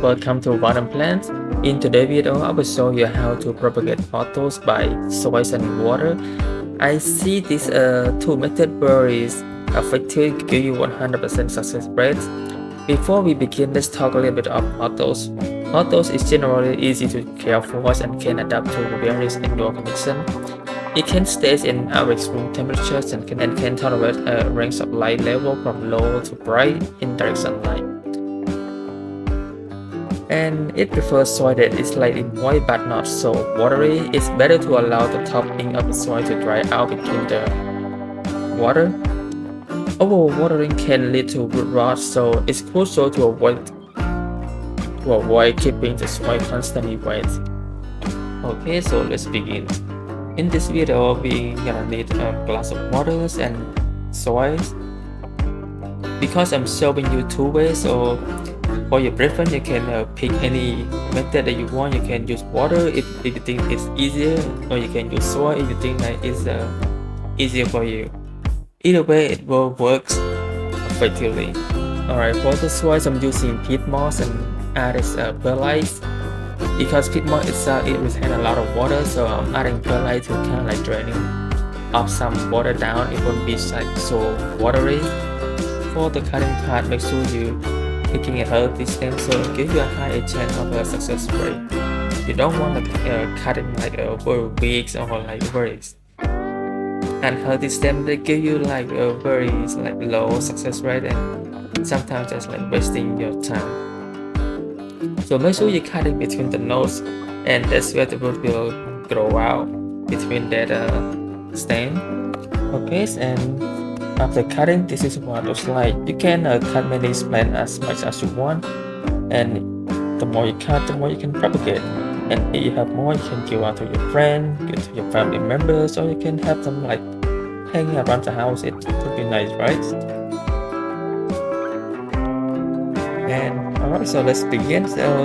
welcome to Valenplant. In today's video, I will show you how to propagate pothos by soil and water. I see this two method where is effective give you 100% success rate. Before we begin, let's talk a little bit of pothos. Pothos is generally easy to care for and can adapt to various indoor conditions. It can stay in average room temperatures and can tolerate a range of light level from low to bright in direct sunlight. And it prefers soil that is slightly moist but not so watery. It's better to allow the topping of the soil to dry out between the water. Overwatering can lead to root rot, so it's crucial to avoid keeping the soil constantly wet. Okay, so let's begin. In this video, we gonna need a glass of water and soil. Because I'm showing you two ways, so for your preference, you can pick any method that you want. You can use water if you think it's easier, or you can use soil if you think that it's easier for you. Either way, it will work effectively. Alright, for the soil, I'm using peat moss and added perlite. Because peat moss itself, it retains a lot of water, so I'm adding perlite to kind of like draining off some water down. It won't be like so watery. For the cutting part, make sure you picking a healthy stem, so give you a high chance of a success rate. You don't want to cut it like very weak or like very unhealthy stem. They give you like a very low success rate, and sometimes just like wasting your time. So make sure you cut it between the nodes, and that's where the root will grow out between that stem. Okay, and after cutting, this is what it looks like. You can cut many plants as much as you want, and the more you cut, the more you can propagate. And if you have more, you can give out to your friend, give to your family members, or you can have them like hanging around the house. It would be nice, right? And alright, so let's begin. So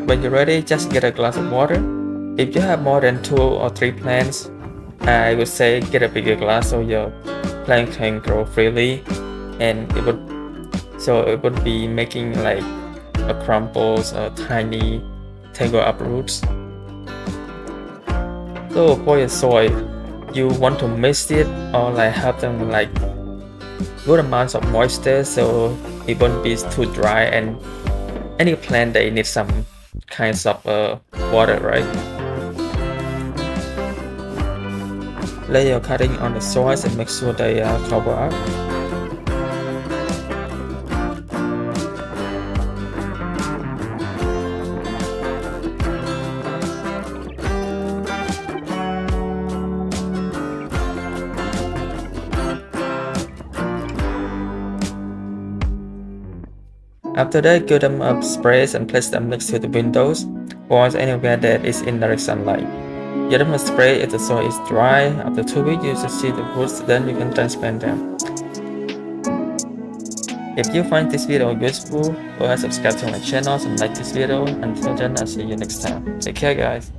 when you're ready, just get a glass of water. If you have more than 2 or 3 plants, I would say get a bigger glass so your plant can grow freely, and it would be making like a crumbles or tiny tangle up roots. So for your soil, you want to mix it or like have them like good amounts of moisture, so it won't be too dry, and any plant they need some kinds of water, right? Lay your cutting on the soil and make sure they are covered up. After that, give them up sprays and place them next to the windows or anywhere that is in direct sunlight. Give them a spray if the soil is dry. After 2 weeks, you should see the roots, then you can transplant them. If you find this video useful, go ahead and subscribe to my channel and like this video. Until then, I'll see you next time. Take care, guys.